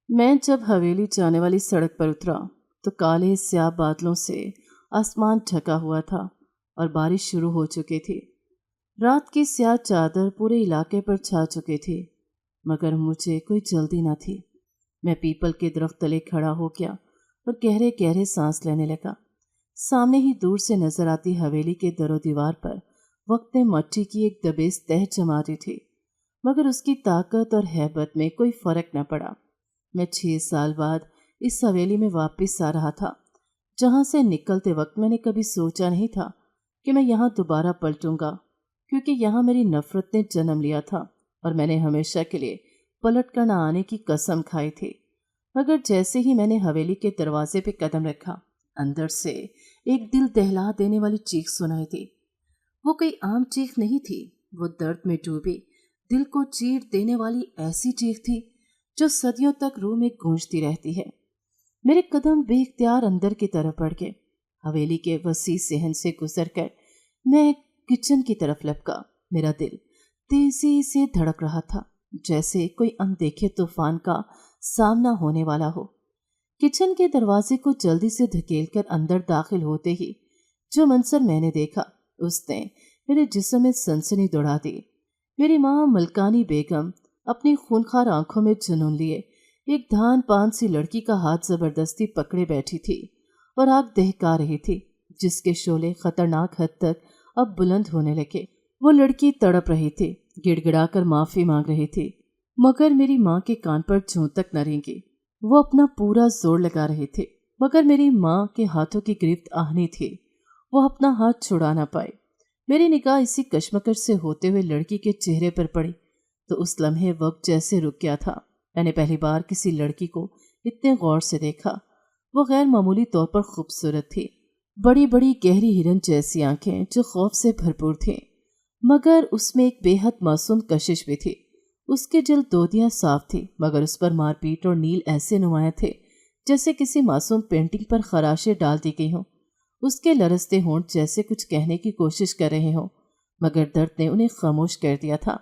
میں جب حویلی جانے والی سڑک پر اترا تو کالے سیاہ بادلوں سے آسمان ڈھکا ہوا تھا اور بارش شروع ہو چکی تھی۔ رات کی سیاہ چادر پورے علاقے پر چھا چکی تھی، مگر مجھے کوئی جلدی نہ تھی۔ میں پیپل کے درخت تلے کھڑا ہو گیا اور گہرے گہرے سانس لینے لگا۔ سامنے ہی دور سے نظر آتی حویلی کے در و دیوار پر وقت نے مٹی کی ایک دبیز تہ جما دی تھی، مگر اس کی طاقت اور ہیبت میں کوئی فرق نہ پڑا۔ میں 6 سال بعد اس حویلی میں واپس آ رہا تھا، جہاں سے نکلتے وقت میں نے کبھی سوچا نہیں تھا کہ میں یہاں دوبارہ پلٹوں گا، کیونکہ یہاں میری نفرت نے جنم لیا تھا اور میں نے ہمیشہ کے لیے پلٹ کر نہ آنے کی قسم کھائی تھی۔ مگر جیسے ہی میں نے حویلی کے دروازے پہ قدم رکھا، اندر سے ایک دل دہلا دینے والی چیخ سنائی تھی۔ وہ کوئی عام چیخ نہیں تھی، وہ درد میں ڈوبی دل کو چیر دینے والی ایسی چیخ تھی جو صدیوں تک روح میں گونجتی رہتی ہے۔ میرے قدم بے اختیار اندر کی طرف بڑھ گئے۔ حویلی کے وسیع صحن سے گزر کر میں کچن کی طرف لپکا۔ میرا دل تیزی سے دھڑک رہا تھا، جیسے کوئی اندیکھے طوفان کا سامنا ہونے والا ہو۔ کچن کے دروازے کو جلدی سے دھکیل کر اندر داخل ہوتے ہی جو منظر میں نے دیکھا، اس نے میرے جسم میں سنسنی دوڑا دی۔ میری ماں ملکانی بیگم اپنی خونخوار آنکھوں میں جنون لیے ایک دھان پان سی لڑکی کا ہاتھ زبردستی پکڑے بیٹھی تھی اور آگ دہکا رہی تھی، جس کے شعلے خطرناک حد تک اب بلند ہونے لگے۔ وہ لڑکی تڑپ رہی تھی، گڑ گڑا کر معافی مانگ رہی تھی، مگر میری ماں کے کان پر جوں تک نہ رینگی۔ وہ اپنا پورا زور لگا رہے تھے، مگر میری ماں کے ہاتھوں کی گرفت آہنی تھی، وہ اپنا ہاتھ چھڑا نہ پائے۔ میری نگاہ اسی کشمکش سے ہوتے ہوئے لڑکی کے چہرے پر پڑی تو اس لمحے وقت جیسے رک گیا تھا۔ میں نے پہلی بار کسی لڑکی کو اتنے غور سے دیکھا۔ وہ غیر معمولی طور پر خوبصورت تھی، بڑی بڑی گہری ہرن جیسی آنکھیں جو خوف سے بھرپور تھیں، مگر اس میں ایک بے حد معصوم کشش بھی تھی۔ اس کے جلد دودیاں صاف تھی، مگر اس پر مار پیٹ اور نیل ایسے نمایاں تھے جیسے کسی معصوم پینٹنگ پر خراشیں ڈال دی گئی ہوں۔ اس کے لرزتے ہونٹ جیسے کچھ کہنے کی کوشش کر رہے ہوں، مگر درد نے انہیں خاموش کر دیا تھا۔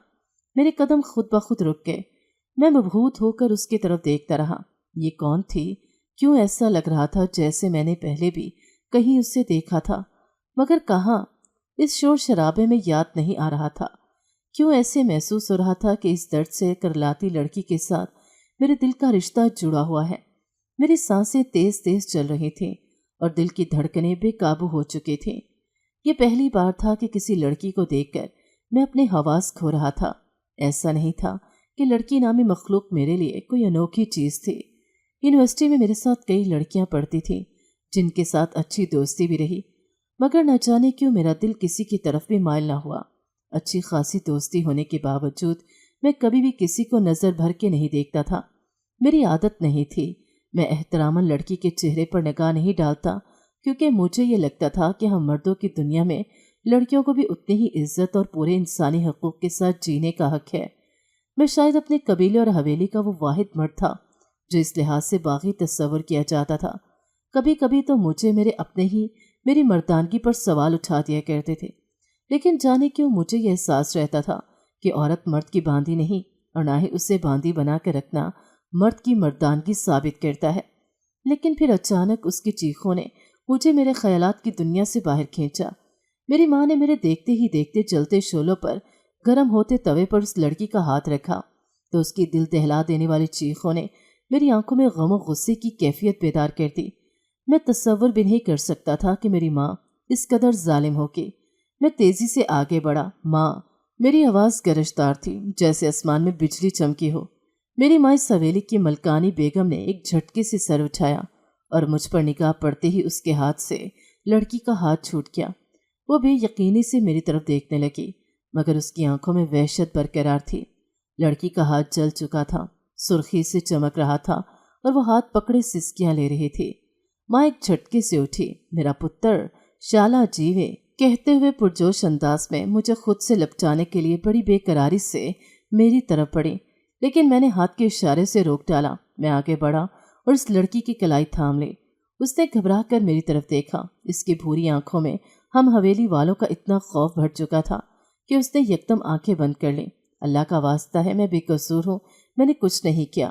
میرے قدم خود بخود رک گئے۔ میں مبہوت ہو کر اس کی طرف دیکھتا رہا۔ یہ کون تھی؟ کیوں ایسا لگ رہا تھا جیسے میں نے پہلے بھی کہیں اسے دیکھا تھا، مگر کہاں؟ اس شور شرابے میں یاد نہیں آ رہا تھا۔ کیوں ایسے محسوس ہو رہا تھا کہ اس درد سے کرلاتی لڑکی کے ساتھ میرے دل کا رشتہ جڑا ہوا ہے؟ میری سانسیں تیز تیز چل رہی تھیں اور دل کی دھڑکنیں بے قابو ہو چکی تھیں۔ یہ پہلی بار تھا کہ کسی لڑکی کو دیکھ کر میں اپنے حواس کھو رہا تھا۔ ایسا نہیں تھا کہ لڑکی نامی مخلوق میرے لیے کوئی انوکھی چیز تھی۔ یونیورسٹی میں میرے ساتھ کئی لڑکیاں پڑھتی تھیں جن کے ساتھ اچھی دوستی بھی رہی، مگر نہ جانے کیوں میرا دل کسی کی طرف بھی مائل نہ ہوا۔ اچھی خاصی دوستی ہونے کے باوجود میں کبھی بھی کسی کو نظر بھر کے نہیں دیکھتا تھا۔ میری عادت نہیں تھی۔ میں احتراماً لڑکی کے چہرے پر نگاہ نہیں ڈالتا، کیونکہ مجھے یہ لگتا تھا کہ ہم مردوں کی دنیا میں لڑکیوں کو بھی اتنی ہی عزت اور پورے انسانی حقوق کے ساتھ جینے کا حق ہے۔ میں شاید اپنے قبیلے اور حویلی کا وہ واحد مرد تھا جو اس لحاظ سے باغی تصور کیا جاتا تھا۔ کبھی کبھی تو مجھے میرے اپنے ہی میری مردانگی پر سوال اٹھا دیا کرتے تھے، لیکن جانے کیوں مجھے یہ احساس رہتا تھا کہ عورت مرد کی باندھی نہیں، اور نہ ہی اسے باندھی بنا کے رکھنا مرد کی مردانگی ثابت کرتا ہے۔ لیکن پھر اچانک اس کی چیخوں نے مجھے میرے خیالات کی دنیا سے باہر کھینچا۔ میری ماں نے میرے دیکھتے ہی دیکھتے جلتے شعلوں پر گرم ہوتے توے پر اس لڑکی کا ہاتھ رکھا تو اس کی دل دہلا دینے والی چیخوں نے میری آنکھوں میں غم و غصے کی کیفیت بیدار کر دی۔ میں تصور بھی نہیں کر سکتا تھا کہ میری ماں اس قدر ظالم ہوگی۔ میں تیزی سے آگے بڑھا۔ ماں! میری آواز گرجدار تھی جیسے آسمان میں بجلی چمکی ہو۔ میری ماں اس حویلی کی ملکانی بیگم نے ایک جھٹکے سے سر اٹھایا اور مجھ پر نگاہ پڑتے ہی اس کے ہاتھ سے لڑکی کا ہاتھ چھوٹ گیا۔ وہ بے یقینی سے میری طرف دیکھنے لگی، مگر اس کی آنکھوں میں وحشت برقرار تھی۔ لڑکی کا ہاتھ جل چکا تھا، سرخی سے چمک رہا تھا اور وہ ہاتھ پکڑے سسکیاں لے رہی تھی۔ ماں ایک جھٹکے سے اٹھی۔ میرا پتر شالا جیوے کہتے ہوئے پرجوش انداز میں مجھے خود سے لپٹانے کے لیے بڑی بے قراری سے میری طرف بڑھی، لیکن میں نے ہاتھ کے اشارے سے روک ڈالا۔ میں آگے بڑھا اور اس لڑکی کی کلائی تھام لی۔ اس نے گھبرا کر میری طرف دیکھا۔ اس کی بھوری آنکھوں میں ہم حویلی والوں کا اتنا خوف بھر چکا تھا کہ اس نے یکدم آنکھیں بند کر لیں۔ اللہ کا واسطہ ہے، میں بے قصور ہوں، میں نے کچھ نہیں کیا۔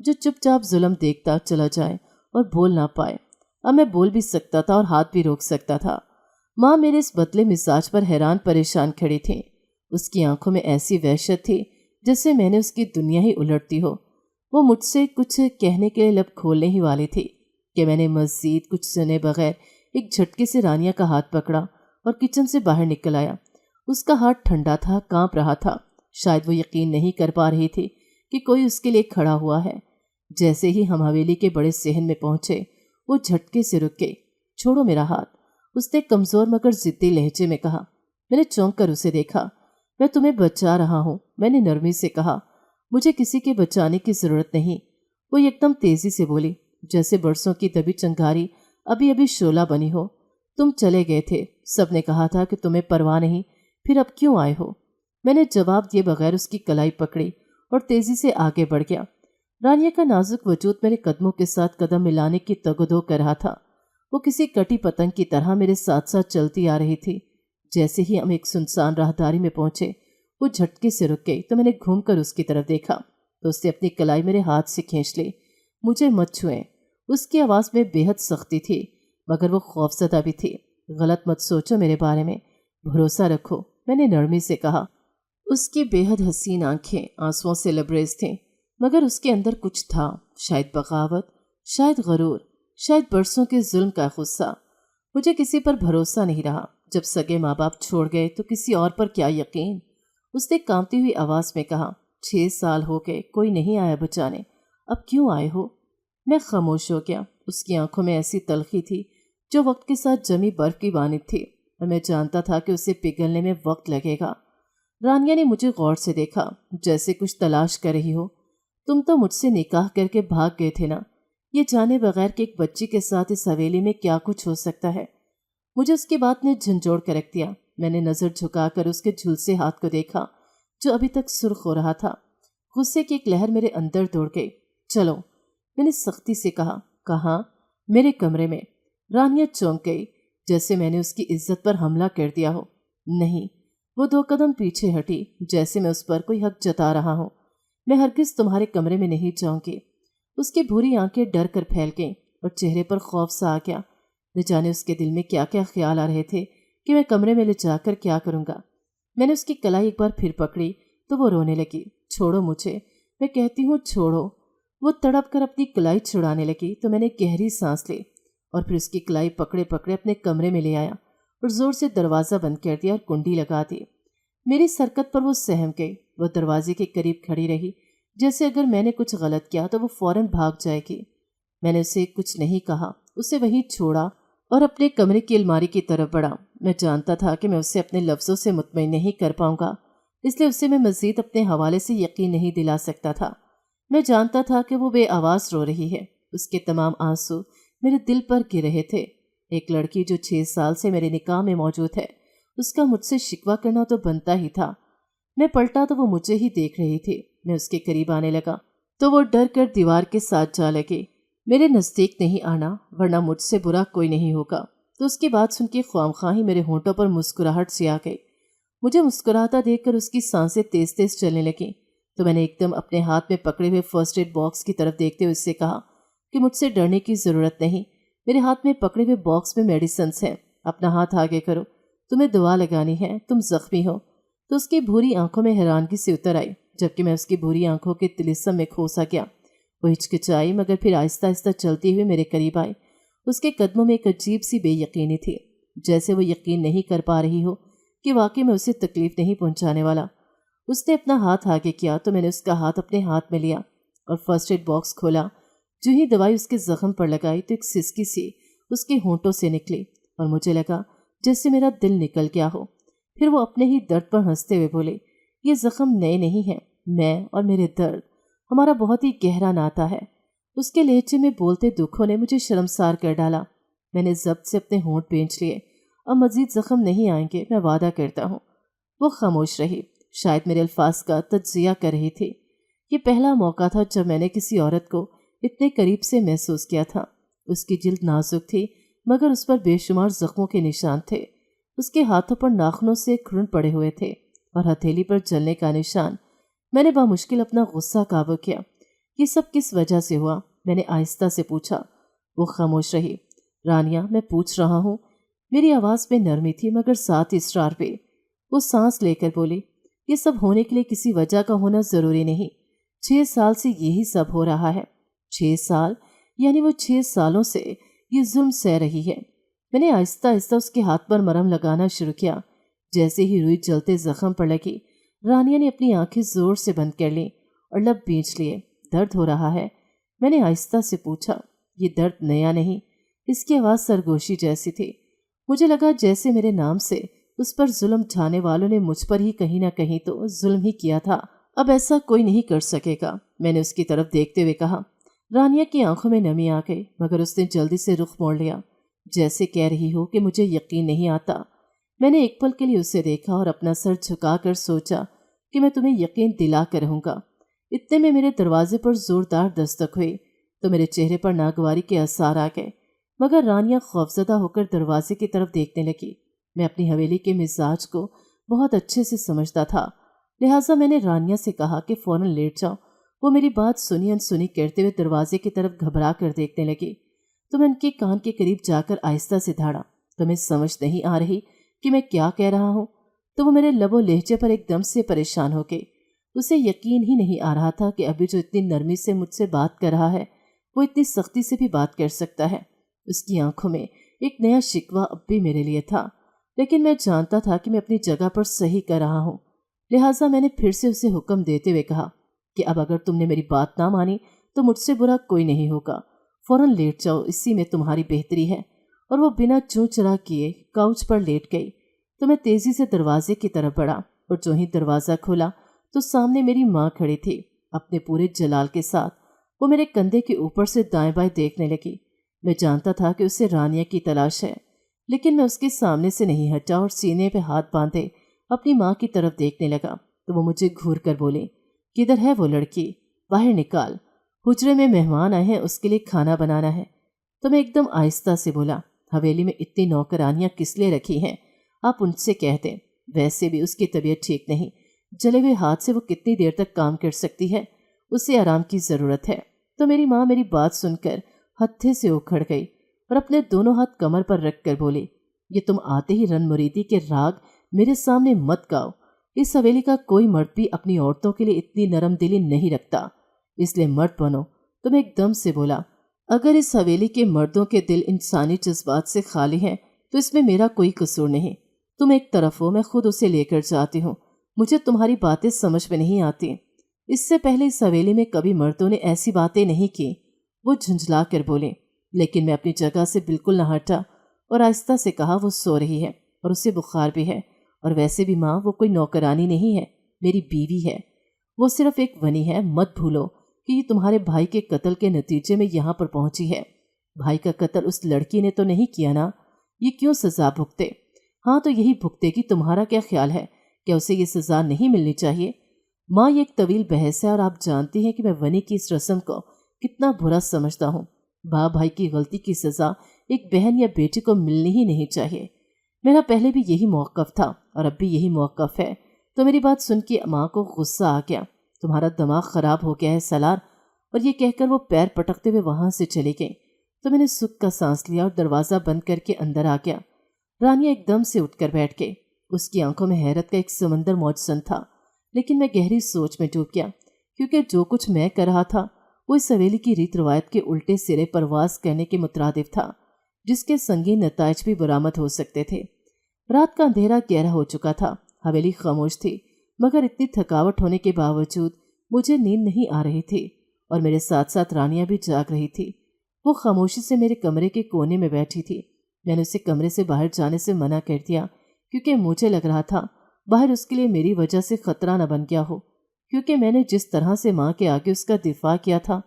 جو چپ چاپ ظلم دیکھتا چلا جائے اور بول نہ پائے۔ اب میں بول بھی سکتا تھا اور ہاتھ بھی روک سکتا تھا۔ ماں میرے اس بدلے مزاج پر حیران پریشان کھڑی تھی۔ اس کی آنکھوں میں ایسی وحشت تھی جیسے میں نے اس کی دنیا ہی الٹ دی ہو۔ وہ مجھ سے کچھ کہنے کے لیے لب کھولنے ہی والی تھی کہ میں نے مزید کچھ سنے بغیر ایک جھٹکے سے رانیہ کا ہاتھ پکڑا اور کچن سے باہر نکل آیا۔ اس کا ہاتھ ٹھنڈا تھا، کانپ رہا تھا۔ شاید وہ یقین نہیں کر پا رہی تھی کہ کوئی اس کے لیے کھڑا ہوا ہے۔ جیسے ہی ہم حویلی کے بڑے صحن میں پہنچے وہ جھٹکے سے رک گئی۔ چھوڑو میرا ہاتھ، اس نے کمزور مگر ضدی لہجے میں کہا۔ میں نے چونک کر اسے دیکھا۔ میں تمہیں بچا رہا ہوں، میں نے نرمی سے کہا۔ مجھے کسی کے بچانے کی ضرورت نہیں۔ وہ ایک دم تیزی سے بولی، جیسے برسوں کی دبی چنگاری ابھی ابھی شعلہ بنی ہو۔ تم چلے گئے تھے، سب نے کہا تھا کہ تمہیں پرواہ نہیں، پھر اب کیوں آئے ہو؟ میں نے جواب دیے بغیر اس کی کلائی پکڑی اور تیزی سے آگے بڑھ گیا۔ رانیہ کا نازک وجود میرے قدموں کے ساتھ قدم ملانے کی تگودو کر رہا تھا۔ وہ کسی کٹی پتنگ کی طرح میرے ساتھ ساتھ چلتی آ رہی تھی۔ جیسے ہی ہم ایک سنسان راہداری میں پہنچے وہ جھٹکے سے رک گئی تو میں نے گھوم کر اس کی طرف دیکھا تو اس نے اپنی کلائی میرے ہاتھ سے کھینچ لی۔ مجھے مت چھوئیں۔ اس کی آواز میں بے حد سختی تھی مگر وہ خوفزدہ بھی تھی۔ غلط مت سوچو میرے بارے میں، بھروسہ رکھو، میں نے نرمی سے کہا۔ اس کی بے حد حسین آنکھیں آنسوؤں سے لبریز تھیں مگر اس کے اندر کچھ تھا، شاید بغاوت، شاید غرور، شاید برسوں کے ظلم کا غصہ۔ مجھے کسی پر بھروسہ نہیں رہا۔ جب سگے ماں باپ چھوڑ گئے تو کسی اور پر کیا یقین؟ اس نے کانپتی ہوئی آواز میں کہا۔ 6 سال ہو گئے، کوئی نہیں آیا بچانے، اب کیوں آئے ہو؟ میں خاموش ہو گیا۔ اس کی آنکھوں میں ایسی تلخی تھی جو وقت کے ساتھ جمی برف کی مانند تھی اور میں جانتا تھا کہ اسے پگھلنے میں وقت لگے گا۔ رانیہ نے مجھے غور سے دیکھا، جیسے کچھ تلاش کر رہی ہو۔ تم تو مجھ سے نکاح کر کے بھاگ گئے تھے نا، یہ جانے بغیر کہ ایک بچی کے ساتھ اس حویلی میں کیا کچھ ہو سکتا ہے؟ مجھے اس کی بات نے جھنجھوڑ کر رکھ دیا۔ میں نے نظر جھکا کر اس کے جھلسے ہاتھ کو دیکھا جو ابھی تک سرخ ہو رہا تھا۔ غصے کی ایک لہر میرے اندر دوڑ گئی۔ چلو، میں نے سختی سے کہا۔ کہاں؟ میرے کمرے میں۔ رانیہ چونک گئی جیسے میں نے اس کی عزت پر حملہ کر دیا ہو۔ نہیں، وہ 2 قدم پیچھے ہٹی جیسے میں اس پر کوئی حق جتا رہا ہوں۔ میں ہرگز تمہارے کمرے میں نہیں جاؤں گی۔ اس کی بھوری آنکھیں ڈر کر پھیل گئیں اور چہرے پر خوف سا آ گیا۔ نہ جانے اس کے دل میں کیا کیا خیال آ رہے تھے کہ میں کمرے میں لے جا کر کیا کروں گا۔ میں نے اس کی کلائی ایک بار پھر پکڑی تو وہ رونے لگی۔ چھوڑو مجھے، میں کہتی ہوں چھوڑو۔ وہ تڑپ کر اپنی کلائی چھڑانے لگی تو میں نے گہری سانس لی اور پھر اس کی کلائی پکڑے پکڑے اپنے کمرے میں لے آیا اور زور سے دروازہ بند کر دیا اور کنڈی لگا دی۔ میری سرکت پر وہ سہم گئی۔ وہ دروازے کے قریب کھڑی رہی جیسے اگر میں نے کچھ غلط کیا تو وہ فوراً بھاگ جائے گی۔ میں نے اسے کچھ نہیں کہا، اسے وہیں چھوڑا اور اپنے کمرے کی الماری کی طرف بڑھا۔ میں جانتا تھا کہ میں اسے اپنے لفظوں سے مطمئن نہیں کر پاؤں گا، اس لیے اسے میں مزید اپنے حوالے سے یقین نہیں دلا سکتا تھا۔ میں جانتا تھا کہ وہ بے آواز رو رہی ہے، اس کے تمام آنسو میرے دل پر گر رہے تھے۔ ایک لڑکی جو 6 سال سے میرے نکاح میں موجود ہے، اس کا مجھ سے شکوہ کرنا تو بنتا ہی تھا۔ میں پلٹا تو وہ مجھے ہی دیکھ رہی تھی۔ میں اس کے قریب آنے لگا تو وہ ڈر کر دیوار کے ساتھ جا لگی۔ میرے نزدیک نہیں آنا ورنہ مجھ سے برا کوئی نہیں ہوگا۔ تو اس کی بات سن کے خواہ ہی میرے ہونٹوں پر مسکراہٹ سی آ گئی۔ مجھے مسکراتا دیکھ کر اس کی سانسیں تیز تیز چلنے لگیں تو میں نے ایک دم اپنے ہاتھ میں پکڑے ہوئے فرسٹ ایڈ باکس کی طرف دیکھتے ہوئے اس سے کہا کہ مجھ سے ڈرنے کی ضرورت نہیں، میرے ہاتھ میں پکڑے ہوئے باکس میں میڈیسنز ہیں، اپنا ہاتھ آگے کرو، تمہیں دوا لگانی ہے، تم زخمی ہو۔ تو اس کی بھوری آنکھوں میں حیرانگی سے اتر آئی جبکہ میں اس کی بھوری آنکھوں کے طلسم میں کھوسا گیا۔ وہ ہچکچائی مگر پھر آہستہ آہستہ چلتی ہوئی میرے قریب آئی۔ اس کے قدموں میں ایک عجیب سی بے یقینی تھی، جیسے وہ یقین نہیں کر پا رہی ہو کہ واقعی میں اسے تکلیف نہیں پہنچانے والا۔ اس نے اپنا ہاتھ آگے کیا تو میں نے اس کا ہاتھ اپنے ہاتھ میں لیا اور فرسٹ ایڈ باکس کھولا۔ جو ہی دوائی اس کے زخم پر لگائی تو ایک سسکی سی اس کے ہونٹوں سے نکلی اور مجھے لگا جیسے میرا دل نکل گیا ہو۔ پھر وہ اپنے ہی درد پر ہنستے ہوئے بولے، یہ زخم نئے نہیں ہیں، میں اور میرے درد، ہمارا بہت ہی گہرا ناتا ہے۔ اس کے لہجے میں بولتے دکھوں نے مجھے شرمسار کر ڈالا۔ میں نے ضبط سے اپنے ہونٹ بینچ لیے۔ اب مزید زخم نہیں آئیں گے، میں وعدہ کرتا ہوں۔ وہ خاموش رہی، شاید میرے الفاظ کا تجزیہ کر رہی تھی۔ یہ پہلا موقع تھا جب میں نے کسی عورت کو اتنے قریب سے محسوس کیا تھا۔ اس کی جلد نازک تھی مگر اس پر بے شمار زخموں کے نشان تھے۔ اس کے ہاتھوں پر ناخنوں سے کھرن پڑے ہوئے تھے اور ہتھیلی پر جلنے کا نشان۔ میں نے بامشکل اپنا غصہ قابو کیا۔ یہ سب کس وجہ سے ہوا؟ میں نے آہستہ سے پوچھا۔ وہ خاموش رہی۔ رانیہ، میں پوچھ رہا ہوں۔ میری آواز میں نرمی تھی مگر ساتھ اصرار پہ۔ وہ سانس لے کر بولی، یہ سب ہونے کے لیے کسی وجہ کا ہونا ضروری نہیں۔ 6 سال سے یہی سب ہو رہا ہے۔ 6 سال یعنی وہ 6 سالوں سے یہ ظلم سہ رہی ہے۔ میں نے آہستہ آہستہ اس کے ہاتھ پر مرہم لگانا شروع کیا۔ جیسے ہی روئی جلتے زخم پر لگی، رانیہ نے اپنی آنکھیں زور سے بند کر لیں اور لب بھینچ لیے۔ درد ہو رہا ہے؟ میں نے آہستہ سے پوچھا۔ یہ درد نیا نہیں۔ اس کی آواز سرگوشی جیسی تھی۔ مجھے لگا جیسے میرے نام سے اس پر ظلم ڈھانے والوں نے مجھ پر ہی کہیں نہ کہیں تو ظلم ہی کیا تھا۔ اب ایسا کوئی نہیں کر سکے گا، میں نے اس کی طرف دیکھتے ہوئے کہا۔ رانیہ کی آنکھوں میں نمی آ گئی مگر اس نے جلدی سے رخ موڑ لیا، جیسے کہہ رہی ہو کہ مجھے یقین نہیں آتا۔ میں نے ایک پل کے لیے اسے دیکھا اور اپنا سر جھکا کر سوچا کہ میں تمہیں یقین دلا کر رہوں گا۔ اتنے میں میرے دروازے پر زوردار دستک ہوئی تو میرے چہرے پر ناگواری کے آثار آ گئے، مگر رانیہ خوفزدہ ہو کر دروازے کی طرف دیکھنے لگی۔ میں اپنی حویلی کے مزاج کو بہت اچھے سے سمجھتا تھا، لہٰذا میں نے رانیہ سے کہا کہ فوراً لیٹ جاؤ۔ وہ میری بات سنی انسنی کرتے ہوئے دروازے کی طرف گھبرا کر دیکھنے لگی تو میں ان کے کان کے قریب جا کر آہستہ سے دھاڑا، تمہیں سمجھ نہیں آ رہی کہ میں کیا کہہ رہا ہوں؟ تو وہ میرے لب و لہجے پر ایک دم سے پریشان ہو گئی۔ اسے یقین ہی نہیں آ رہا تھا کہ ابھی جو اتنی نرمی سے مجھ سے بات کر رہا ہے وہ اتنی سختی سے بھی بات کر سکتا ہے۔ اس کی آنکھوں میں ایک نیا شکوہ اب بھی میرے لیے تھا، لیکن میں جانتا تھا کہ میں اپنی جگہ پر صحیح کر رہا ہوں، لہٰذا میں نے پھر سے اسے حکم دیتے ہوئے کہا کہ اب اگر تم نے میری بات نہ مانی تو مجھ سے برا کوئی نہیں ہوگا، فوراً لیٹ جاؤ، اسی میں تمہاری بہتری ہے۔ اور وہ بنا چوں چرا کیے کاؤچ پر لیٹ گئی تو میں تیزی سے دروازے کی طرف بڑھا اور جو ہی دروازہ کھولا تو سامنے میری ماں کھڑی تھی اپنے پورے جلال کے ساتھ۔ وہ میرے کندھے کے اوپر سے دائیں بائیں دیکھنے لگی۔ میں جانتا تھا کہ اسے رانیہ کی تلاش ہے، لیکن میں اس کے سامنے سے نہیں ہٹا اور سینے پہ ہاتھ باندھے اپنی ماں کی طرف دیکھنے لگا تو وہ مجھے گھور کر بولی، کدھر ہے وہ لڑکی؟ باہر نکال، حجرے میں مہمان آئے ہیں، اس کے لیے کھانا بنانا ہے۔ تو میں ایک دم آہستہ سے بولا، حویلی میں اتنی نوکرانیاں کس لیے رکھی ہیں؟ آپ ان سے کہہ دیں، ویسے بھی اس کی طبیعت ٹھیک نہیں، جلے ہوئے ہاتھ سے وہ کتنی دیر تک کام کر سکتی ہے، اسے آرام کی ضرورت ہے۔ تو میری ماں میری بات سن کر ہتھے سے اکھڑ گئی اور اپنے دونوں ہاتھ کمر پر رکھ کر بولی، یہ تم آتے ہی رن مریدی کے راگ میرے سامنے مت گاؤ۔ اس حویلی کا کوئی مرد بھی اپنی عورتوں کے لیے اتنی نرم دلی نہیں رکھتا، اس لیے مرد بنو۔ تو میں ایک دم سے بولا، اگر اس حویلی کے مردوں کے دل انسانی جذبات سے خالی ہیں تو اس میں میرا کوئی قصور نہیں۔ تم ایک طرف ہو، میں خود اسے لے کر جاتی ہوں، مجھے تمہاری باتیں سمجھ میں نہیں آتی۔ اس سے پہلے اس حویلی میں کبھی مردوں نے ایسی باتیں نہیں کی، وہ جھنجھلا کر بولے، لیکن میں اپنی جگہ سے بالکل نہ ہٹا اور آہستہ سے کہا، وہ سو رہی ہے اور اسے بخار بھی ہے، اور ویسے بھی ماں وہ کوئی نوکرانی نہیں ہے، میری بیوی ہے، وہ صرف ایک ونی ہے۔ مت بھولو کہ یہ تمہارے بھائی کے قتل کے نتیجے میں یہاں پر پہنچی ہے۔ بھائی کا قتل اس لڑکی نے تو نہیں کیا نا، یہ کیوں سزا بھگتے؟ ہاں تو یہی بھگتے گی، تمہارا کیا خیال ہے کہ اسے یہ سزا نہیں ملنی چاہیے؟ ماں، یہ ایک طویل بحث ہے اور آپ جانتی ہیں کہ میں ونی کی اس رسم کو کتنا برا سمجھتا ہوں۔ باپ بھائی کی غلطی کی سزا ایک بہن یا بیٹی کو ملنی ہی نہیں چاہیے۔ میرا پہلے بھی یہی موقف تھا اور اب بھی یہی موقف ہے۔ تو میری بات سن کے ماں کو غصہ آ گیا، تمہارا دماغ خراب ہو گیا ہے سالار، اور یہ کہہ کر وہ پیر پٹکتے ہوئے وہاں سے چلی گئی۔ تو میں نے سکھ کا سانس لیا اور دروازہ بند کر کے اندر آ گیا۔ رانیہ ایک دم سے اٹھ کر بیٹھ گئی، اس کی آنکھوں میں حیرت کا ایک سمندر موجزن تھا، لیکن میں گہری سوچ میں ڈوب گیا، کیونکہ جو کچھ میں کر رہا تھا وہ اس حویلی کی ریت روایت کے الٹے سرے پرواز کرنے کے مترادف تھا، جس کے سنگین نتائج بھی برآمد ہو سکتے تھے۔ رات کا اندھیرا گہرا ہو چکا تھا، حویلی خاموش تھی، مگر اتنی تھکاوٹ ہونے کے باوجود مجھے نیند نہیں آ رہی تھی، اور میرے ساتھ ساتھ رانیہ بھی جاگ رہی تھی۔ وہ خاموشی سے میرے کمرے کے کونے میں بیٹھی تھی۔ میں نے اسے کمرے سے باہر جانے سے منع کر دیا، کیونکہ مجھے لگ رہا تھا باہر اس کے لیے میری وجہ سے خطرہ نہ بن گیا ہو، کیونکہ میں نے جس طرح سے ماں کے آگے اس کا دفاع کیا تھا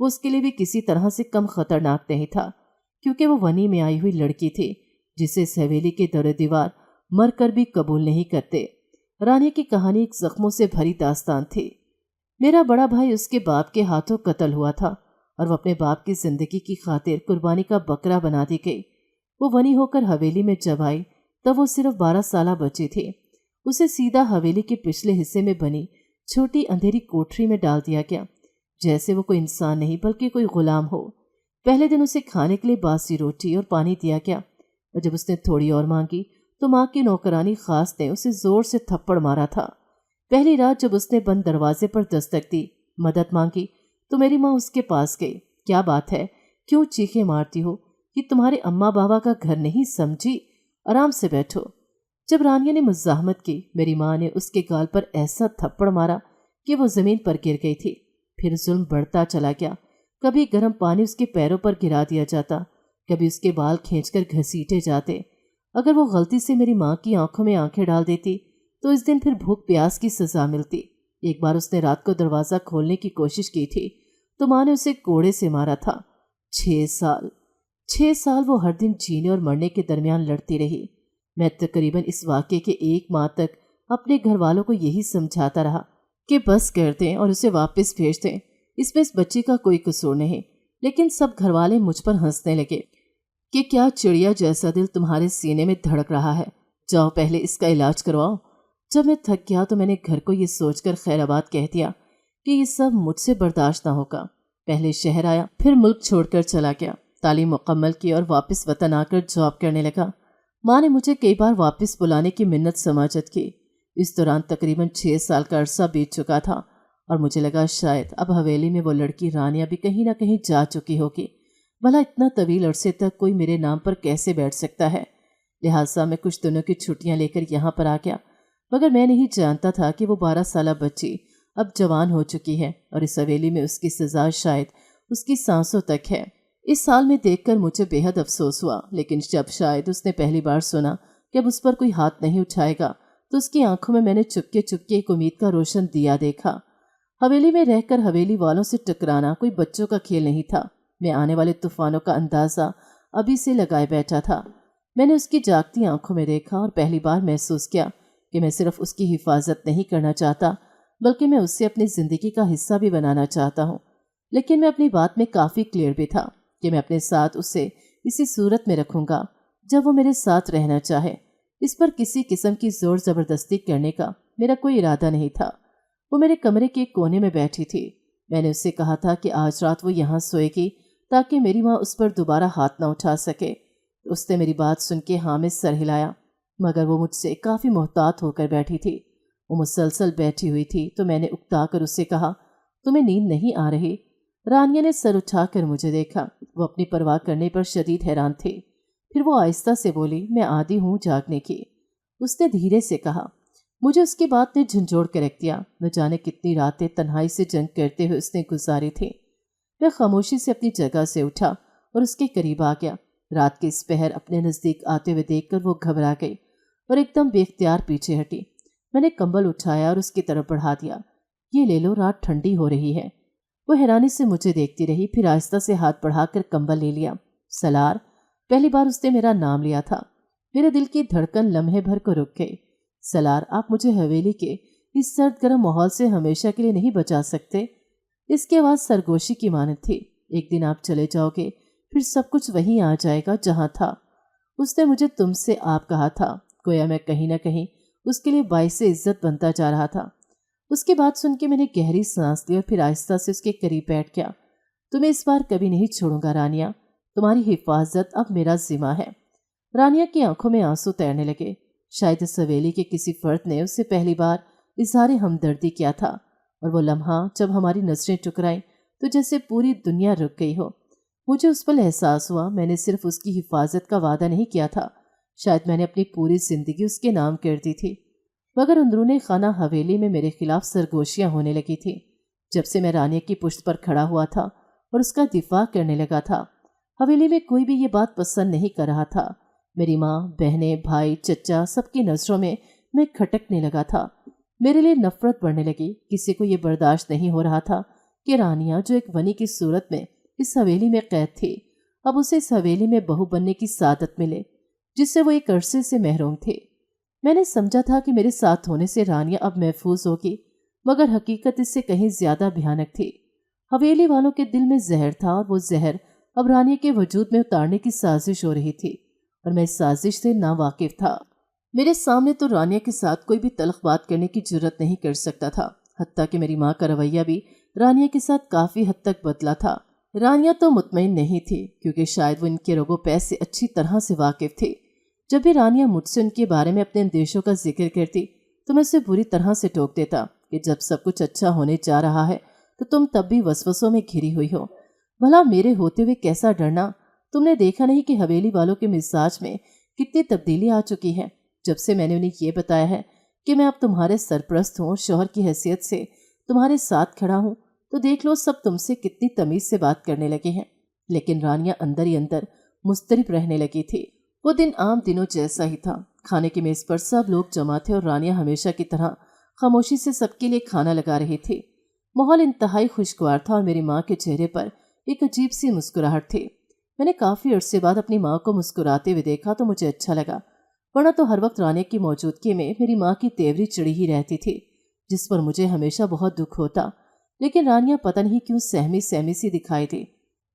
وہ اس کے لیے بھی کسی طرح سے کم خطرناک نہیں تھا، کیونکہ وہ ونی میں آئی ہوئی لڑکی تھی جسے اس حویلی کے در دیوار مر کر بھی قبول نہیں کرتے۔ رانی کی کہانی ایک زخموں سے بھری داستان تھی۔ میرا بڑا بھائی اس کے باپ کے ہاتھوں قتل ہوا تھا اور وہ اپنے باپ کی زندگی کی خاطر قربانی کا بکرا بنا دی گئی۔ وہ ونی ہو کر حویلی میں جب آئی تب وہ صرف 12 سالہ بچی تھی۔ اسے سیدھا حویلی کے پچھلے حصے میں بنی چھوٹی اندھیری کوٹری میں ڈال دیا گیا۔ جیسے وہ کوئی انسان نہیں بلکہ کوئی غلام ہو۔ پہلے دن اسے کھانے کے لیے باسی روٹی اور پانی دیا گیا، اور جب اس نے تھوڑی اور مانگی تو ماں کی نوکرانی خاص نے اسے زور سے تھپڑ مارا تھا۔ پہلی رات جب اس نے بند دروازے پر دستک دی، مدد مانگی، تو میری ماں اس کے پاس گئی۔ کیا بات ہے، کیوں چیخیں مارتی ہو؟ یہ تمہارے اماں بابا کا گھر نہیں سمجھی، آرام سے بیٹھو۔ جب رانیہ نے مزاحمت کی، میری ماں نے اس کے گال پر ایسا تھپڑ مارا کہ وہ زمین پر گر گئی تھی۔ پھر ظلم بڑھتا چلا گیا، کبھی گرم پانی اس کے پیروں پر گرا دیا جاتا، کبھی اس کے بال کھینچ کر گھسیٹے جاتے۔ اگر وہ غلطی سے میری ماں کی آنکھوں میں آنکھیں ڈال دیتی تو اس دن پھر بھوک پیاس کی سزا ملتی۔ ایک بار اس نے رات کو دروازہ کھولنے کی کوشش کی تھی تو ماں نے اسے کوڑے سے مارا تھا۔ 6 سال وہ ہر دن جینے اور مرنے کے درمیان لڑتی رہی۔ میں تقریباً اس واقعے کے 1 ماہ تک اپنے گھر والوں کو یہی سمجھاتا رہا کہ بس کر دیں اور اسے واپس بھیج دیں، اس میں اس بچی کا کوئی قصور نہیں۔ لیکن سب گھر والے مجھ پر ہنسنے لگے کہ کیا چڑیا جیسا دل تمہارے سینے میں دھڑک رہا ہے، جاؤ پہلے اس کا علاج کرواؤ۔ جب میں تھک گیا تو میں نے گھر کو یہ سوچ کر خیر آباد کہہ دیا کہ یہ سب مجھ سے برداشت نہ ہوگا۔ پہلے شہر آیا، پھر ملک چھوڑ کر چلا گیا، تعلیم مکمل کی اور واپس وطن آ کر جاب کرنے لگا۔ ماں نے مجھے کئی بار واپس بلانے کی منت سماجت کی۔ اس دوران تقریباً 6 سال کا عرصہ بیت چکا تھا اور مجھے لگا شاید اب حویلی میں وہ لڑکی رانیہ بھی کہیں نہ کہیں جا چکی ہوگی۔ بھلا اتنا طویل عرصے تک کوئی میرے نام پر کیسے بیٹھ سکتا ہے؟ لہٰذا میں کچھ دنوں کی چھٹیاں لے کر یہاں پر آ گیا، مگر میں نہیں جانتا تھا کہ وہ 12 سالہ بچی اب جوان ہو چکی ہے اور اس حویلی میں اس کی سزا شاید اس کی سانسوں تک ہے۔ اس حال میں دیکھ کر مجھے بے حد افسوس ہوا، لیکن جب شاید اس نے پہلی بار سنا کہ اب اس پر کوئی ہاتھ نہیں اٹھائے گا تو اس کی آنکھوں میں نے چپکے چپکے ایک امید کا روشن دیا دیکھا۔ حویلی میں رہ کر حویلی والوں سے ٹکرانا کوئی بچوں کا کھیل نہیں تھا۔ میں آنے والے طوفانوں کا اندازہ ابھی سے لگائے بیٹھا تھا۔ میں نے اس کی جاگتی آنکھوں میں دیکھا اور پہلی بار محسوس کیا کہ میں صرف اس کی حفاظت نہیں کرنا چاہتا بلکہ میں اسے اپنی زندگی کا حصہ بھی بنانا چاہتا ہوں۔ لیکن میں اپنی بات میں کافی کلیئر بھی تھا کہ میں اپنے ساتھ اسے اسی صورت میں رکھوں گا جب وہ میرے ساتھ رہنا چاہے۔ اس پر کسی قسم کی زور زبردستی کرنے کا میرا کوئی ارادہ نہیں تھا۔ وہ میرے کمرے کے کونے میں بیٹھی تھی۔ میں نے اس سے کہا تھا کہ آج رات وہ یہاں سوئے گی تاکہ میری ماں اس پر دوبارہ ہاتھ نہ اٹھا سکے۔ اس نے میری بات سن کے ہاں میں سر ہلایا، مگر وہ مجھ سے کافی محتاط ہو کر بیٹھی تھی۔ وہ مسلسل بیٹھی ہوئی تھی تو میں نے اکتا کر اس سے کہا، تمہیں نیند نہیں آ رہی؟ رانیہ نے سر اٹھا کر مجھے دیکھا۔ وہ اپنی پرواہ کرنے پر شدید حیران تھی۔ پھر وہ آہستہ سے بولی، میں عادی ہوں جاگنے کی۔ اس نے دھیرے سے کہا۔ مجھے اس کی بات نے جھنجھوڑ کے رکھ دیا۔ نہ جانے کتنی راتیں تنہائی سے جنگ کرتے ہوئے اس نے گزاری تھی۔ میں خاموشی سے اپنی جگہ سے اٹھا اور اس کے قریب آ گیا۔ رات کے اس پہر اپنے نزدیک آتے ہوئے دیکھ کر وہ گھبرا گئی اور ایک دم بے اختیار پیچھے ہٹی۔ میں نے کمبل اٹھایا اور اس کی طرف بڑھا دیا۔ یہ لے لو، رات ٹھنڈی ہو رہی ہے۔ وہ حیرانی سے مجھے دیکھتی رہی، پھر آہستہ سے ہاتھ بڑھا کر کمبل لے لیا۔ سلار، پہلی بار اس نے میرا نام لیا تھا۔ میرے دل کی دھڑکن لمحے بھر کو رک گئی۔ سلار، آپ مجھے حویلی کے اس سرد گرم ماحول سے ہمیشہ کے لیے نہیں بچا سکتے؟ اس کی آواز سرگوشی کی مانند تھی۔ ایک دن آپ چلے جاؤ گے، پھر سب کچھ وہیں آ جائے گا جہاں تھا۔ اس نے مجھے تم سے آپ کہا تھا، گویا میں کہیں نہ کہیں اس کے لیے باعث عزت بنتا جا رہا تھا۔ اس کی بات سن کے میں نے گہری سانس لی اور پھر آہستہ سے اس کے قریب بیٹھ گیا۔ تمہیں اس بار کبھی نہیں چھوڑوں گا رانیہ، تمہاری حفاظت اب میرا ذمہ ہے۔ رانیہ کی آنکھوں میں آنسو تیرنے لگے۔ شاید اس حویلی کے کسی فرد نے اس سے پہلی بار اظہار ہمدردی کیا تھا، اور وہ لمحہ جب ہماری نظریں ٹکرائیں تو جیسے پوری دنیا رک گئی ہو۔ مجھے اس پل احساس ہوا میں نے صرف اس کی حفاظت کا وعدہ نہیں کیا تھا، شاید میں نے اپنی پوری زندگی اس کے نام کر دی تھی۔ مگر اندرون خانہ حویلی میں میرے خلاف سرگوشیاں ہونے لگی تھی۔ جب سے میں رانیہ کی پشت پر کھڑا ہوا تھا اور اس کا دفاع کرنے لگا تھا، حویلی میں کوئی بھی یہ بات پسند نہیں کر رہا تھا۔ میری ماں، بہنیں، بھائی، چچا، سب کی نظروں میں میں کھٹکنے لگا تھا۔ میرے لیے نفرت بڑھنے لگی۔ کسی کو یہ برداشت نہیں ہو رہا تھا کہ رانیہ، جو ایک ونی کی صورت میں اس حویلی میں قید تھی، اب اسے اس حویلی میں بہو بننے کی سعادت ملے جس سے وہ ایک عرصے سے محروم تھے۔ میں نے سمجھا تھا کہ میرے ساتھ ہونے سے رانیہ اب محفوظ ہوگی، مگر حقیقت اس سے کہیں زیادہ بھیانک تھی۔ حویلی والوں کے دل میں زہر تھا اور وہ زہر اب رانیہ کے وجود میں اتارنے کی سازش ہو رہی تھی، اور میں اس سازش سے ناواقف تھا۔ میرے سامنے تو رانیہ کے ساتھ کوئی بھی تلخ بات کرنے کی جرت نہیں کر سکتا تھا، حتیٰ کہ میری ماں کا رویہ بھی رانیہ کے ساتھ کافی حد تک بدلا تھا۔ رانیہ تو مطمئن نہیں تھی کیونکہ شاید وہ ان کے روگ و پیس سے اچھی طرح سے واقف تھی۔ جب بھی رانیہ مجھ سے ان کے بارے میں اپنے اندیشوں کا ذکر کرتی تو میں اسے بری طرح سے ٹوک دیتا کہ جب سب کچھ اچھا ہونے جا رہا ہے تو تم تب بھی وسوسوں میں گھری ہوئی ہو۔ بھلا میرے ہوتے ہوئے کیسا ڈرنا؟ تم نے دیکھا نہیں کہ حویلی والوں کے مزاج میں کتنی تبدیلی آ چکی ہے جب سے میں نے انہیں یہ بتایا ہے کہ میں اب تمہارے سرپرست ہوں، شوہر کی حیثیت سے تمہارے ساتھ کھڑا ہوں، تو دیکھ لو سب تم سے کتنی تمیز سے بات کرنے لگے ہیں۔ لیکن رانیہ اندر ہی اندر مضطرب رہنے لگی تھی۔ وہ دن عام دنوں جیسا ہی تھا۔ کھانے کی میز پر سب لوگ جمع تھے اور رانیہ ہمیشہ کی طرح خاموشی سے سب کے لیے کھانا لگا رہی تھی۔ ماحول انتہائی خوشگوار تھا اور میری ماں کے چہرے پر ایک عجیب سی مسکراہٹ تھی۔ میں نے کافی عرصے بعد اپنی ماں کو مسکراتے ہوئے دیکھا تو مجھے اچھا لگا، ورنہ تو ہر وقت رانیہ کی موجودگی میں میری ماں کی تیوری چڑھی ہی رہتی تھی جس پر مجھے ہمیشہ بہت دکھ ہوتا۔ لیکن رانیہ پتہ نہیں کیوں سہمی سہمی سی دکھائی دی۔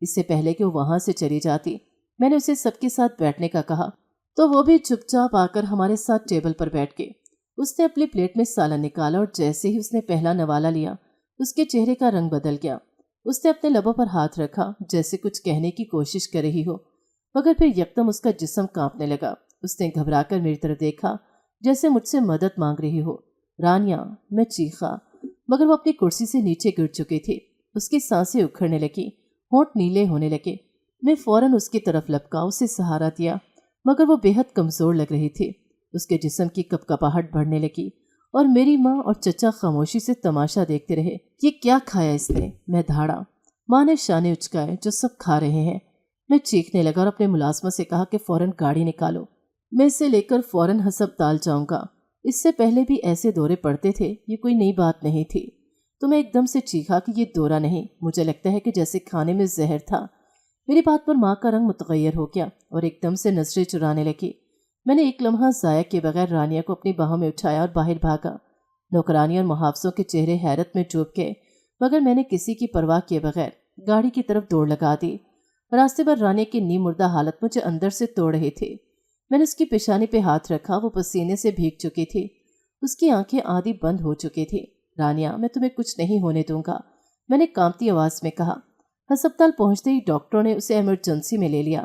اس سے پہلے کہ وہ وہاں سے چلی جاتی میں نے اسے سب کے ساتھ بیٹھنے کا کہا تو وہ بھی چپ چاپ آ کر ہمارے ساتھ ٹیبل پر بیٹھ گئی۔ اس نے اپنی پلیٹ میں سالن نکالا اور جیسے ہی اس نے پہلا نوالا لیا اس کے چہرے کا رنگ بدل گیا۔ اس نے اپنے لبوں پر ہاتھ رکھا جیسے کچھ کہنے کی کوشش کر رہی ہو، مگر پھر یکدم اس کا جسم کانپنے لگا۔ اس نے گھبرا کر میری طرف دیکھا جیسے مجھ سے مدد مانگ رہی ہو۔ رانیہ، میں چیخا، مگر وہ اپنی کرسی سے نیچے گر چکی تھی۔ اس کی سانسیں اکھڑنے لگی، ہونٹ نیلے ہونے لگے۔ میں فوراً اس کی طرف لپکا، اسے سہارا دیا، مگر وہ بے حد کمزور لگ رہی تھی۔ اس کے جسم کی کپکپاہٹ بڑھنے لگی اور میری ماں اور چچا خاموشی سے تماشا دیکھتے رہے۔ یہ کیا کھایا اس نے؟ میں دھاڑا۔ ماں نے شانے اچکائے، جو سب کھا رہے ہیں۔ میں چیخنے لگا اور اپنے ملازمہ سے کہا کہ فوراً گاڑی نکالو، میں اسے لے کر فوراً ہسپتال جاؤں گا۔ اس سے پہلے بھی ایسے دورے پڑتے تھے، یہ کوئی نئی بات نہیں تھی۔ تو میں ایک دم سے چیخا کہ یہ دورہ نہیں، مجھے لگتا ہے کہ جیسے کھانے میں زہر تھا۔ میری بات پر ماں کا رنگ متغیر ہو گیا اور ایک دم سے نظریں چرانے لگی۔ میں نے ایک لمحہ ضائع کیے بغیر رانیہ کو اپنی باہوں میں اٹھایا اور باہر بھاگا۔ نوکرانی اور محافظوں کے چہرے حیرت میں ڈوب گئے، مگر میں نے کسی کی پرواہ کیے بغیر گاڑی کی طرف دوڑ لگا دی۔ راستے پر رانیہ کی نیم مردہ حالت مجھے اندر سے توڑ رہی تھی۔ میں نے اس کی پیشانی پہ ہاتھ رکھا، وہ پسینے سے بھیگ چکی تھی، اس کی آنکھیں آدھی بند ہو چکی تھی۔ رانیہ، میں تمہیں کچھ نہیں ہونے دوں گا، میں نے کانپتی آواز میں کہا۔ ہسپتال پہنچتے ہی ڈاکٹروں نے اسے ایمرجنسی میں لے لیا۔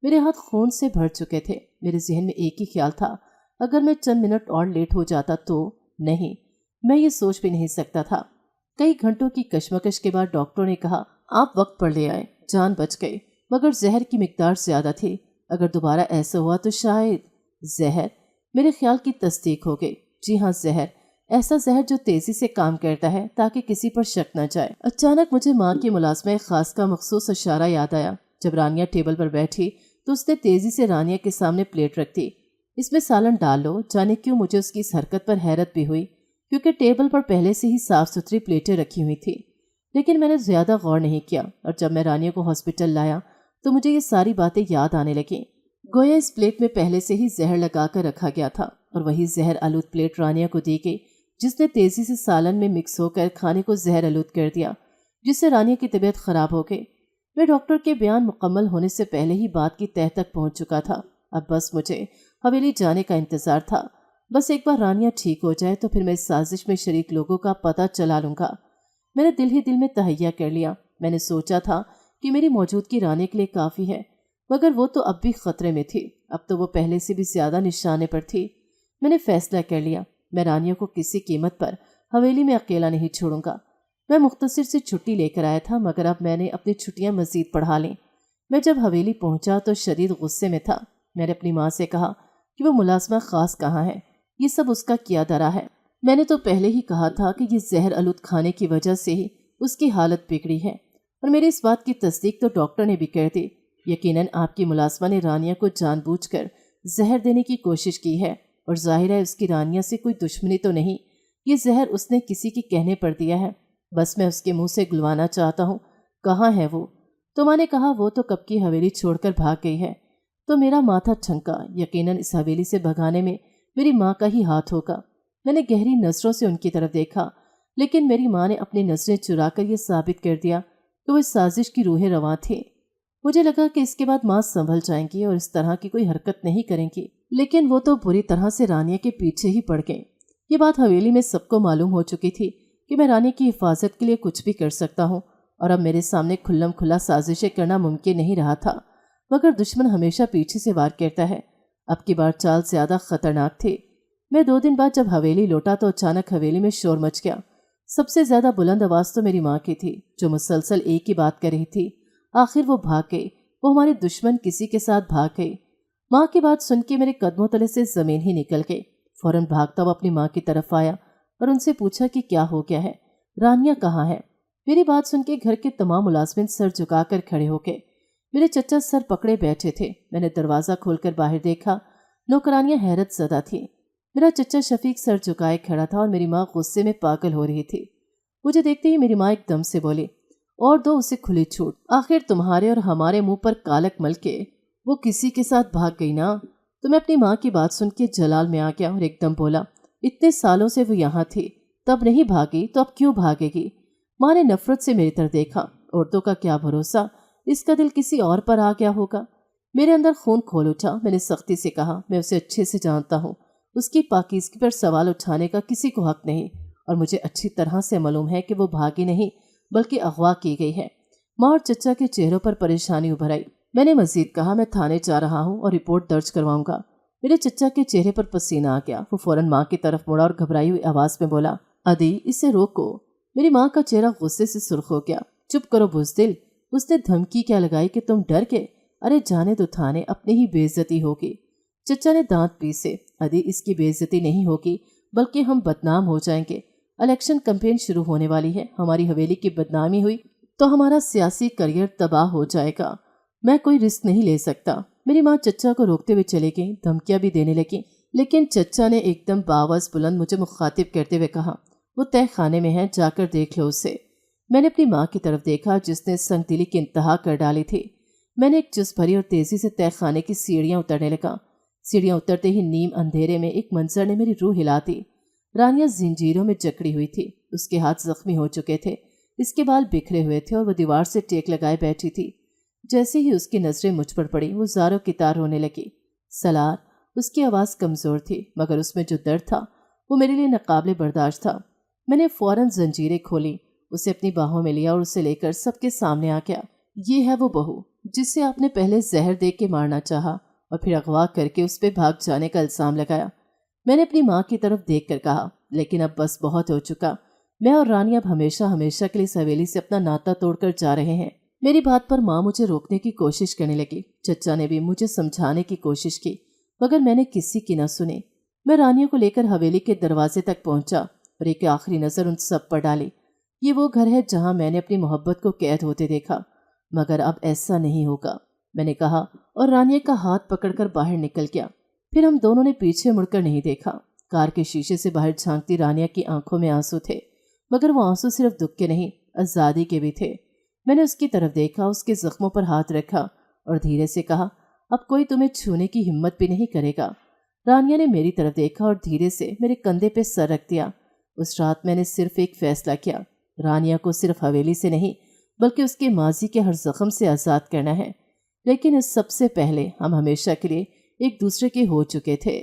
میرے ہاتھ خون سے بھر چکے تھے۔ میرے ذہن میں ایک ہی خیال تھا، اگر میں چند منٹ اور لیٹ ہو جاتا تو نہیں، میں یہ سوچ بھی نہیں سکتا تھا۔ کئی گھنٹوں کی کشمکش کے بعد ڈاکٹروں نے کہا آپ وقت پر لے آئے، جان بچ گئی، مگر زہر کی مقدار زیادہ تھی۔ اگر دوبارہ ایسا ہوا تو شاید زہر۔ میرے خیال کی تصدیق ہو گئی۔ جی ہاں، زہر، ایسا زہر جو تیزی سے کام کرتا ہے تاکہ کسی پر شک نہ جائے۔ اچانک مجھے ماں کی ملازمہ خاص کا مخصوص اشارہ یاد آیا۔ جب رانیہ ٹیبل پر بیٹھی تو اس نے تیزی سے رانیہ کے سامنے پلیٹ رکھ دی۔ اس میں سالن ڈال لو۔ جانے کیوں مجھے اس کی اس حرکت پر حیرت بھی ہوئی، کیونکہ ٹیبل پر پہلے سے ہی صاف ستھری پلیٹیں رکھی ہوئی تھی، لیکن میں نے زیادہ غور نہیں کیا۔ اور جب میں رانیہ کو ہاسپٹل لایا تو مجھے یہ ساری باتیں یاد آنے لگیں، گویا اس پلیٹ میں پہلے سے ہی زہر لگا کر رکھا گیا تھا اور وہی زہر آلود پلیٹ رانیہ کو دی گئی، جس نے تیزی سے سالن میں مکس ہو کر کھانے کو زہر آلود کر دیا، جس سے رانیہ کی طبیعت خراب ہو گئی۔ میں ڈاکٹر کے بیان مکمل ہونے سے پہلے ہی بات کی تہہ تک پہنچ چکا تھا۔ اب بس مجھے حویلی جانے کا انتظار تھا۔ بس ایک بار رانیہ ٹھیک ہو جائے تو پھر میں اس سازش میں شریک لوگوں کا پتہ چلا لوں گا۔ میں نے دل ہی دل میں تہیہ کر لیا۔ میں نے سوچا تھا کہ میری موجودگی رانیہ کے لیے کافی ہے، مگر وہ تو اب بھی خطرے میں تھی۔ اب تو وہ پہلے سے بھی زیادہ نشانے پر تھی۔ میں نے فیصلہ کر لیا، میں رانیہ کو کسی قیمت پر حویلی میں اکیلا نہیں چھوڑوں گا۔ میں مختصر سے چھٹی لے کر آیا تھا، مگر اب میں نے اپنی چھٹیاں مزید بڑھا لیں۔ میں جب حویلی پہنچا تو شدید غصے میں تھا۔ میں نے اپنی ماں سے کہا کہ وہ ملازمہ خاص کہاں ہے، یہ سب اس کا کیا درا ہے۔ میں نے تو پہلے ہی کہا تھا کہ یہ زہر آلود کھانے کی وجہ سے ہی اس کی حالت بگڑی ہے، اور میری اس بات کی تصدیق تو ڈاکٹر نے بھی کر دی۔ یقیناً آپ کی ملازمہ نے رانیہ کو جان بوجھ کر زہر دینے کی کوشش کی ہے، اور ظاہر ہے اس کی رانیہ سے کوئی دشمنی تو نہیں، یہ زہر اس نے کسی کے کہنے پر دیا ہے۔ بس میں اس کے منہ سے گلوانا چاہتا ہوں، کہاں ہے وہ؟ تو ماں نے کہا وہ تو کب کی حویلی چھوڑ کر بھاگ گئی ہے۔ تو میرا ماتھا ٹھنکا، یقیناً اس حویلی سے بھگانے میں میری ماں کا ہی ہاتھ ہوگا۔ میں نے گہری نظروں سے ان کی طرف دیکھا، لیکن میری ماں نے اپنی نظریں چرا کر یہ ثابت کر دیا کہ وہ اس سازش کی روح رواں تھے۔ مجھے لگا کہ اس کے بعد ماں سنبھل جائیں گی اور اس طرح کی کوئی حرکت نہیں کریں گی، لیکن وہ تو بری طرح سے رانیہ کے پیچھے ہی پڑ گئیں۔ یہ بات حویلی میں سب کو معلوم ہو چکی تھی، کہ میں رانی کی حفاظت کے لیے کچھ بھی کر سکتا ہوں، اور اب میرے سامنے کھلم کھلا سازشیں کرنا ممکن نہیں رہا تھا، مگر دشمن ہمیشہ پیچھے سے وار کرتا ہے۔ اب کی بار چال زیادہ خطرناک تھی۔ میں 2 دن بعد جب حویلی لوٹا تو اچانک حویلی میں شور مچ گیا۔ سب سے زیادہ بلند آواز تو میری ماں کی تھی، جو مسلسل ایک ہی بات کر رہی تھی۔ آخر وہ بھاگ گئی، وہ ہمارے دشمن کسی کے ساتھ بھاگ گئی۔ ماں کی بات سن کے میرے قدموں تلے سے زمین ہی نکل گئی۔ فوراً بھاگتا ہوا اپنی ماں کی طرف آیا اور ان سے پوچھا کہ کیا ہو گیا ہے، رانیہ کہاں ہے؟ میری بات سن کے گھر کے تمام ملازمین سر جھکا کر کھڑے ہو گئے۔ میرے چچا سر پکڑے بیٹھے تھے۔ میں نے دروازہ کھول کر باہر دیکھا، نوکرانیاں حیرت زدہ تھیں۔ میرا چچا شفیق سر جھکائے کھڑا تھا اور میری ماں غصے میں پاگل ہو رہی تھی۔ مجھے دیکھتے ہی میری ماں ایک دم سے بولی، اور دو اسے کھلی چھوٹ، آخر تمہارے اور ہمارے منہ پر کالک مل کے وہ کسی کے ساتھ بھاگ گئی نا۔ تو میں اپنی ماں کی بات سن کے جلال میں آ گیا اور ایک دم بولا، اتنے سالوں سے وہ یہاں تھی، تب نہیں بھاگی تو اب کیوں بھاگے گی؟ ماں نے نفرت سے میری طرف دیکھا۔ عورتوں کا کیا بھروسہ، اس کا دل کسی اور پر آ گیا ہوگا۔ میرے اندر خون کھول اٹھا۔ میں نے سختی سے کہا، میں اسے اچھے سے جانتا ہوں، اس کی پاکیزگی پر سوال اٹھانے کا کسی کو حق نہیں، اور مجھے اچھی طرح سے معلوم ہے کہ وہ بھاگی نہیں بلکہ اغوا کی گئی ہے۔ ماں اور چچا کے چہروں پر پریشانی ابھر آئی۔ میں نے مزید کہا، میں تھانے جا رہا ہوں اور رپورٹ درج کرواؤں گا۔ میرے چچا کے چہرے پر پسینہ آ گیا۔ وہ فوراً ماں کی طرف مڑا اور گھبرائی ہوئی آواز میں بولا، ادی اسے روکو۔ میری ماں کا چہرہ غصے سے سرخ ہو گیا۔ چپ کرو بزدل، اس نے دھمکی کیا لگائی کہ تم ڈر گئے؟ ارے جانے دو تھانے، اپنی ہی بے عزتی ہوگی۔ چچا نے دانت پیسے، ادی اس کی بے عزتی نہیں ہوگی بلکہ ہم بدنام ہو جائیں گے۔ الیکشن کمپین شروع ہونے والی ہے، ہماری حویلی کی بدنامی ہوئی تو ہمارا سیاسی کریئر تباہ ہو جائے گا۔ میں کوئی رسک نہیں لے سکتا۔ میری ماں چچا کو روکتے ہوئے چلے گئی، دھمکیاں بھی دینے لگی، لیکن چچا نے ایک دم باآواز بلند مجھے مخاطب کرتے ہوئے کہا، وہ تہہ خانے میں ہے، جا کر دیکھ لو اسے۔ میں نے اپنی ماں کی طرف دیکھا جس نے سنگ دلی کی انتہا کر ڈالی تھی۔ میں نے ایک چست بھری اور تیزی سے تہہ خانے کی سیڑھیاں اترنے لگا۔ سیڑھیاں اترتے ہی نیم اندھیرے میں ایک منظر نے میری روح ہلا دی۔ رانیہ زنجیروں میں جکڑی ہوئی تھی، اس کے ہاتھ زخمی ہو چکے تھے، اس کے بال بکھرے ہوئے تھے اور وہ دیوار سے ٹیک لگائے بیٹھی تھی۔ جیسے ہی اس کی نظریں مجھ پر پڑی وہ زاروں کی تار رونے لگی۔ سلار، اس کی آواز کمزور تھی مگر اس میں جو درد تھا وہ میرے لیے ناقابل برداشت تھا۔ میں نے فوراً زنجیریں کھولی، اسے اپنی باہوں میں لیا اور اسے لے کر سب کے سامنے آ گیا۔ یہ ہے وہ بہو جسے آپ نے پہلے زہر دے کے مارنا چاہا اور پھر اغوا کر کے اس پہ بھاگ جانے کا الزام لگایا۔ میں نے اپنی ماں کی طرف دیکھ کر کہا، لیکن اب بس بہت ہو چکا، میں اور رانی اب ہمیشہ ہمیشہ کے لیے اس حویلی سے اپنا ناطہ توڑ کر جا رہے ہیں۔ میری بات پر ماں مجھے روکنے کی کوشش کرنے لگی، چچا نے بھی مجھے سمجھانے کی کوشش کی مگر میں نے کسی کی نہ سنی۔ میں رانیوں کو لے کر حویلی کے دروازے تک پہنچا اور ایک آخری نظر ان سب پر ڈالی۔ یہ وہ گھر ہے جہاں میں نے اپنی محبت کو قید ہوتے دیکھا، مگر اب ایسا نہیں ہوگا، میں نے کہا اور رانیہ کا ہاتھ پکڑ کر باہر نکل گیا۔ پھر ہم دونوں نے پیچھے مڑ کر نہیں دیکھا۔ کار کے شیشے سے باہر جھانکتی رانیہ کی آنکھوں میں آنسو تھے، مگر وہ آنسو صرف دکھ کے نہیں، آزادی کے بھی تھے۔ میں نے اس کی طرف دیکھا، اس کے زخموں پر ہاتھ رکھا اور دھیرے سے کہا، اب کوئی تمہیں چھونے کی ہمت بھی نہیں کرے گا۔ رانیہ نے میری طرف دیکھا اور دھیرے سے میرے کندھے پہ سر رکھ دیا۔ اس رات میں نے صرف ایک فیصلہ کیا، رانیہ کو صرف حویلی سے نہیں بلکہ اس کے ماضی کے ہر زخم سے آزاد کرنا ہے، لیکن اس سب سے پہلے ہم ہمیشہ کے لیے ایک دوسرے کے ہو چکے تھے۔